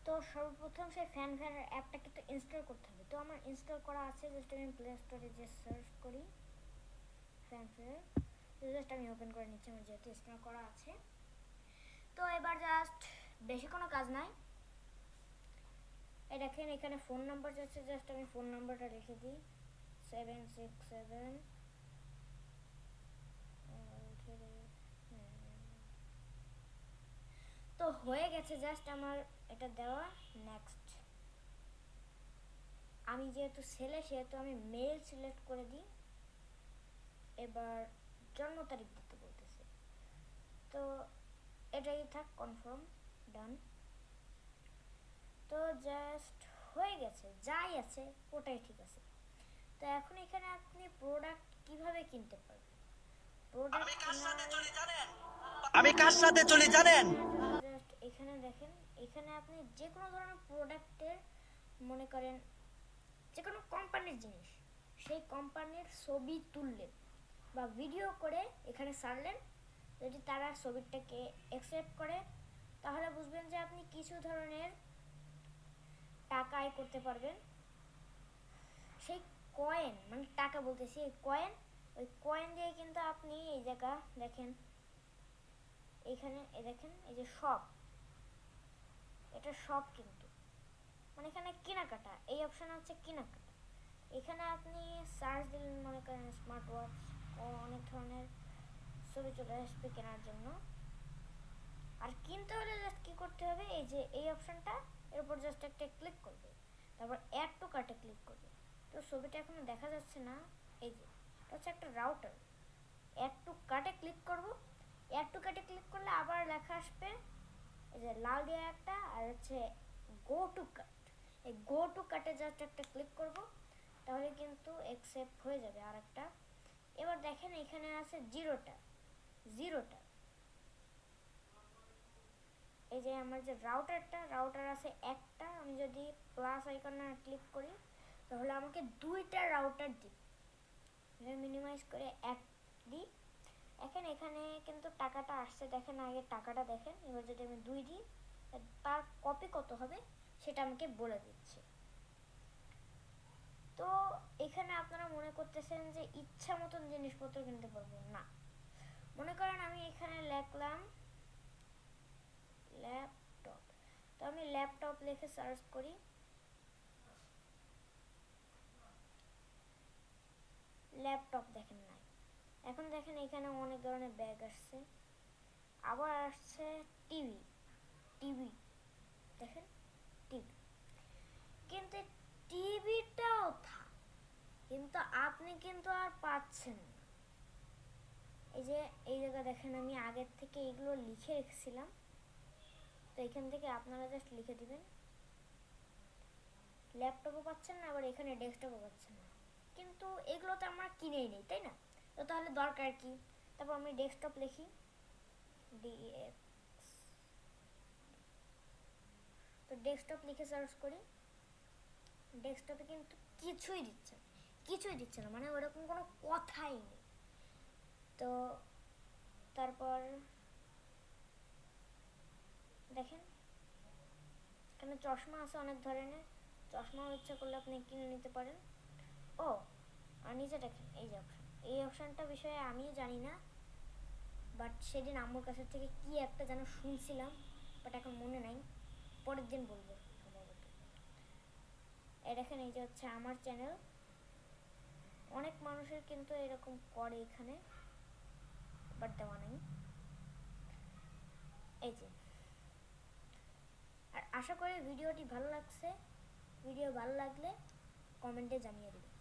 তো সর্বপ্রথম সেই ফ্যানের অ্যাপটাকে তো ইনস্টল করতে হবে। তো আমার ইনস্টল করা আছে, জাস্ট আমি প্লে স্টোরে যে সার্চ করি ফ্যানের, জাস্ট আমি ওপেন করে নিচ্ছি আমার যেহেতু ইনস্টল করা আছে। তো এবার জাস্ট বেশি কোনো কাজ নাই, এই দেখেন এখানে ফোন নাম্বার যাচ্ছে, জাস্ট আমি ফোন নাম্বারটা লিখে দিই 767 তো হয়ে গেছে জাস্ট আমার এটা দেওয়া। নেক্সট, আমি যেহেতু ছেলে সেহেতু আমি মেল সিলেক্ট করে দিই। এবার জন্ম তারিখ দিতে বলতেছে, তো এটাই থাক, কনফার্ম, ডান। তো জাস্ট হয়ে গেছে, যাই আছে ওটাই ঠিক আছে। তো এখন এখানে আপনি প্রোডাক্ট কিভাবে কিনতে পারবেন, আমি কার সাথে চলি জানেন? জাস্ট এখানে দেখেন, এখানে আপনি যে কোনো ধরনের প্রোডাক্টের, মনে করেন যে কোনো কোম্পানির জিনিস, সেই কোম্পানির ছবি তুললেন বা ভিডিও করে এখানে ছাড়লেন, যদি তারা ছবিটাকে অ্যাকসেপ্ট করে তাহলে বুঝবেন যে আপনি কিছু ধরনের টাকা আয় করতে পারবেন। সেই কয়েন, মানে টাকা বলতেছি, এই কয়েন, ওই কয়েন দিয়ে কিন্তু আপনি এই জায়গা দেখেন, এইখানে দেখেন এই যে শপ, এটা শপ কিন্তু, মানে এখানে কেনাকাটা, এই অপশানে হচ্ছে কেনাকাটা। এখানে আপনি সার্চ দিলেন, মনে করেন স্মার্ট ওয়াচ ও অনেক ধরনের ছবি চলে আসবে কেনার জন্য। আর কিনতে হলে জাস্ট কী করতে হবে, এই যে এই অপশানটা, এর উপর জাস্ট একটা ক্লিক করবে, তারপর অ্যাড টু কার্টে ক্লিক করবে। তো ছবিটা এখনো দেখা যাচ্ছে না, এই যে এটা হচ্ছে একটা রাউটার, অ্যাড টু কার্টে ক্লিক করব। অ্যাড টু কার্টে ক্লিক করলে আবার লেখা আসবে এই যে লাল দিয়ে একটা, আর হচ্ছে গো টু কার্ট। এই গো টু কার্টে জাস্ট একটা ক্লিক করব, তাহলে কিন্তু অ্যাকসেপ্ট হয়ে যাবে আর একটা। এবার দেখেন এখানে আছে জিরোটা, জিরোটা, এই যে আমার যে রাউটার আছে একটা, আমি যদি প্লাস আইকনে ক্লিক করি তাহলে আমাকে দুইটা রাউটার দিই। মিনিমাইজ করে এক দিই, এখন এখানে কিন্তু টাকাটা আসছে, দেখেন আগে টাকাটা দেখেন। এবার যদি আমি 2 দিই, তার কপি কত হবে সেটা আমাকে বলে দিচ্ছে। তো এখানে আপনারা মনে করতেছেন যে ইচ্ছা মতন জিনিসপত্র কিনতে পারবো না। মনে করেন আমি এখানে লিখলাম ল্যাপটপ, তো আমি ল্যাপটপ লিখে সার্চ করি, ল্যাপটপ দেখেন নাই। এখন দেখেন এখানে অনেক ধরনের ব্যাগ আসছে, আবার আসছে টিভি, টিভি দেখেন, টিভি, কিন্তু টিভিটাও থাক, কিন্তু আপনি কিন্তু আর পাচ্ছেন না। এই যে এই জায়গা দেখেন আমি আগের থেকে এগুলো লিখে রেখেছিলাম, তো এখান থেকে আপনারা জাস্ট লিখে দিবেন। ল্যাপটপও পাচ্ছেন না, আবার এখানে ডেস্কটপও পাচ্ছেন না, কিন্তু এগুলো তো আমরা কিনেই নেই, তাই না? তো তাহলে দরকার কি? তারপর আমি ডেস্কটপ লিখি, DX, তো ডেস্কটপ লিখে সার্চ করি, ডেস্কটপে কিন্তু কিছুই দিচ্ছে না, মানে ওরকম কোনো কথাই নেই। তো তারপর দেখেন এখানে চশমা আছে অনেক ধরনের, চশমাও ইচ্ছা করলে আপনি কিনে নিতে পারেন। ও, আর নিচে দেখেন এই যে অপশান, এই অপশানটা বিষয়ে আমিও জানি না, বাট সেদিন আম্মুর কাছে থেকে কি একটা যেন শুনছিলাম, বাট এখন মনে নাই, পরের দিন বলবো সম্ভবত। এই দেখেন এই যে হচ্ছে আমার চ্যানেল, অনেক মানুষের কিন্তু এরকম করে এখানে, বাট দেওয়া নাই, এই যে। আর আশা করি ভিডিওটি ভালো লাগছে, ভিডিও ভালো লাগলে কমেন্টে জানিয়ে দেবেন।